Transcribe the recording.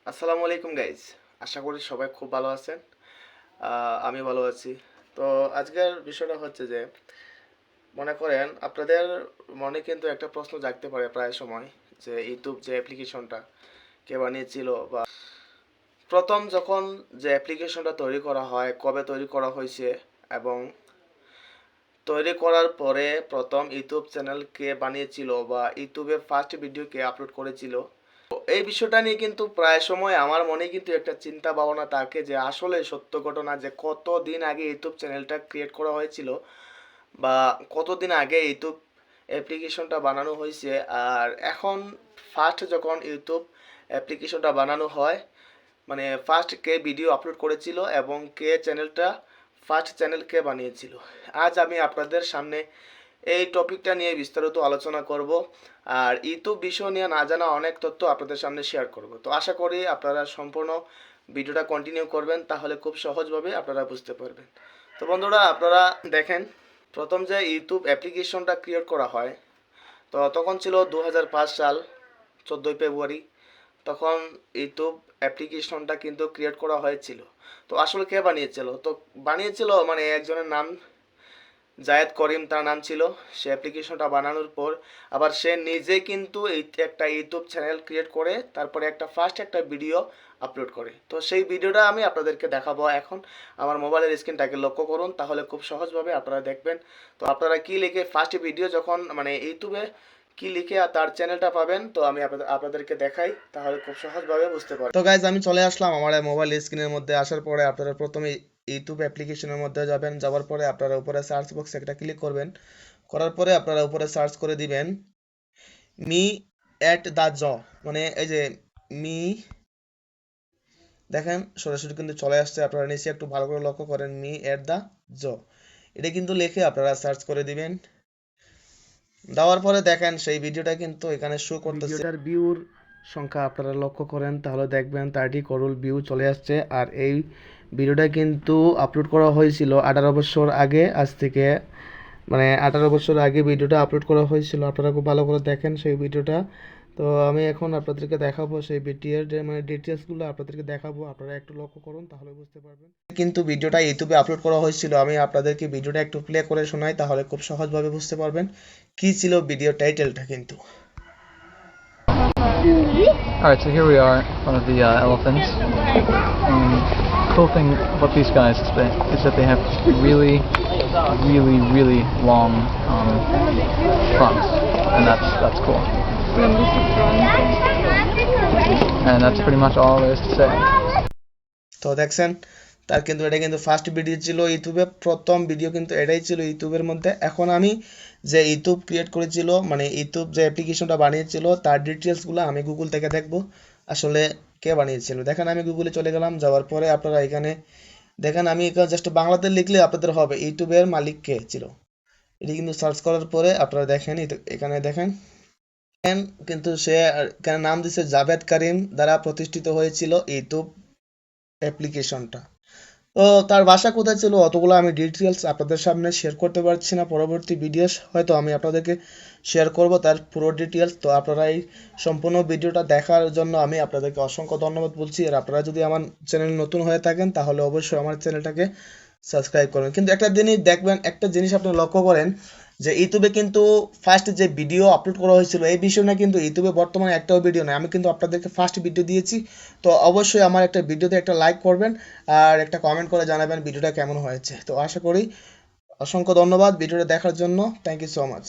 আসসালামু আলাইকুম গাইজ। আশা করি সবাই খুব ভালো আছেন। আমি ভালো আছি। তো আজকের বিষয়টা হচ্ছে যে মনে করেন আপনাদের মনে কিন্তু একটা প্রশ্ন জাগতে পারে প্রায় সময় যে ইউটিউব যে অ্যাপ্লিকেশনটা কে বানিয়েছিল বা প্রথম যখন যে অ্যাপ্লিকেশনটা তৈরি করা হয় কবে তৈরি করা হয়েছে এবং তৈরি করার পরে প্রথম ইউটিউব চ্যানেল কে বানিয়েছিল বা ইউটিউবে ফার্স্ট ভিডিও কে আপলোড করেছিল। এই বিষয়টা নিয়ে কিন্তু প্রায় সময় আমার মনে কিন্তু একটা চিন্তা ভাবনা থাকে যে আসলে সত্য ঘটনা যে কতদিন আগে ইউটিউব চ্যানেলটা ক্রিয়েট করা হয়েছিল বা কতদিন আগে ইউটিউব অ্যাপ্লিকেশনটা বানানো হয়েছে। আর এখন ফার্স্ট যখন ইউটিউব অ্যাপ্লিকেশনটা বানানো হয় মানে ফার্স্ট কে ভিডিও আপলোড করেছিল এবং কে চ্যানেলটা ফার্স্ট চ্যানেল কে বানিয়েছিল। আজ আমি আপনাদের সামনে এই টপিকটা নিয়ে বিস্তারিত আলোচনা করব আর ইউটিউব বিষয় নিয়ে না জানা অনেক তথ্য আপনাদের সামনে শেয়ার করব। তো আশা করি আপনারা সম্পূর্ণ ভিডিওটা কন্টিনিউ করবেন, তাহলে খুব সহজভাবে আপনারা বুঝতে পারবেন। তো বন্ধুরা আপনারা দেখেন, প্রথম যে ইউটিউব অ্যাপ্লিকেশনটা ক্রিয়েট করা হয় তো তখন ছিল 2005 সাল 14 ফেব্রুয়ারি। তখন ইউটিউব অ্যাপ্লিকেশনটা কিন্তু ক্রিয়েট করা হয়েছিল। তো আসলে কে বানিয়েছিল? তো বানিয়েছিল মানে একজনের নাম জায়েদ করিম তার নাম ছিল। সে অ্যাপ্লিকেশনটা বানানোর পর আবার সে নিজে কিন্তু এই একটা ইউটিউব চ্যানেল ক্রিয়েট করে তারপরে ফার্স্ট একটা ভিডিও আপলোড করে। তো সেই ভিডিওটা আমি আপনাদেরকে দেখাবো এখন। আমার মোবাইলের স্ক্রিনটাকে লক্ষ্য করুন, তাহলে খুব সহজভাবে আপনারা দেখবেন। তো আপনারা কি লিখে ফার্স্ট ভিডিও যখন মানে ইউটিউবে কি লিখে তার চ্যানেলটা পাবেন, তো আমি আপনাদেরকে দেখাই, তাহলে খুব সহজভাবে বুঝতে পারবেন। তো গাইজ আমি চলে আসলাম আমার মোবাইল স্ক্রিনের মধ্যে। আসার পরে আপনারা প্রথমে ইউটিউব অ্যাপ্লিকেশনের মধ্যে যাবেন। যাওয়ার পরে আপনারা উপরে সার্চ বক্সে একটা ক্লিক করবেন। করার পরে আপনারা উপরে সার্চ করে দিবেন মি এট দ্য জ, মানে এই যে মি, দেখেন সরাসরি কিন্তু চলে আসছে। আপনারা নিচে একটু ভালো করে লক্ষ্য করেন, মি এট দ্য জ, এটা কিন্তু লিখে আপনারা সার্চ করে দিবেন। দেওয়ার পরে দেখেন সেই ভিডিওটা কিন্তু এখানে শো করতেছে। ভিডিওটার ভিউর সংখ্যা আপনারা লক্ষ্য করেন তাহলে দেখবেন 30 করোড় ভিউ চলে আসছে। আর এই ভিডিওটা কিন্তু আপলোড করা হয়েছিল 18 বছর আগে। আজ থেকে মানে 18 বছর আগে ভিডিওটা আপলোড করা হয়েছিল। আপনারা খুব ভালো করে দেখেন সেই ভিডিওটা। তো আমি এখন আপনাদেরকে দেখাবো সেই ভিডিওর মানে ডিটেলসগুলো আপনাদেরকে দেখাবো, আপনারা একটু লক্ষ্য করুন তাহলে বুঝতে পারবেন। কিন্তু ভিডিওটা ইউটিউবে আপলোড করা হয়েছিল। আমি আপনাদেরকে ভিডিওটা একটু প্লে করে শোনাই, তাহলে খুব সহজভাবে বুঝতে পারবেন কি ছিল ভিডিও টাইটেলটা কিন্তু। Alright, so here we are in front of the elephants. And the cool thing about these guys is that they have really, really, really long fronts, and that's cool. And that's pretty much all there is to say. তো দেখছেন তার কিন্তু এটা কিন্তু first video ছিল ইউটিউবে, প্রথম video কিন্তু এটাই ছিল ইউটিউবের মধ্যে। এখন আমি যে ইউটিউব ক্রিয়েট করেছিল মানে ইউটিউব যে অ্যাপ্লিকেশনটা বানিয়েছিল তার ডিটেলসগুলো আমি গুগল থেকে দেখব আসলে কে বানিয়েছিল। দেখেন আমি গুগলে চলে গেলাম। যাওয়ার পরে আপনারা এখানে দেখেন আমি এখানে জাস্ট বাংলাতে লিখলে আপনাদের হবে ইউটিউবের মালিক কে ছিল, এটি কিন্তু সার্চ করার পরে আপনারা দেখেন এখানে দেখেন কিন্তু সে এখানে নাম দিচ্ছে জাভেদ করিম দ্বারা প্রতিষ্ঠিত হয়েছিল ইউটিউব অ্যাপ্লিকেশনটা। তো তার বাসা কোথায় ছিল অতগুলো আমি ডিটেলস আপনাদের সামনে শেয়ার করতে পারছি না। পরবর্তী ভিডিও হয়তো আমি আপনাদেরকে শেয়ার করব তার পুরো ডিটেলস। তো আপনারা এই সম্পূর্ণ ভিডিওটা দেখার জন্য আমি আপনাদেরকে অসংখ্য ধন্যবাদ বলছি। আর আপনারা যদি আমার চ্যানেল নতুন হয়ে থাকেন তাহলে অবশ্যই আমার চ্যানেলটাকে সাবস্ক্রাইব করবেন। কিন্তু একটা জিনিস দেখবেন, একটা জিনিস আপনি লক্ষ্য করেন যে ইউটিউবে কিন্তু ফার্স্ট যে ভিডিও আপলোড করা হয়েছিল এই বিষয় না, কিন্তু ইউটিউবে বর্তমানে একটাও ভিডিও নেই। আমি কিন্তু আপনাদেরকে ফার্স্ট ভিডিও দিয়েছি। তো অবশ্যই আমার একটা ভিডিওতে একটা লাইক করবেন আর একটা কমেন্ট করে জানাবেন ভিডিওটা কেমন হয়েছে। তো আশা করি অসংখ্য ধন্যবাদ ভিডিওটা দেখার জন্য। Thank you so much.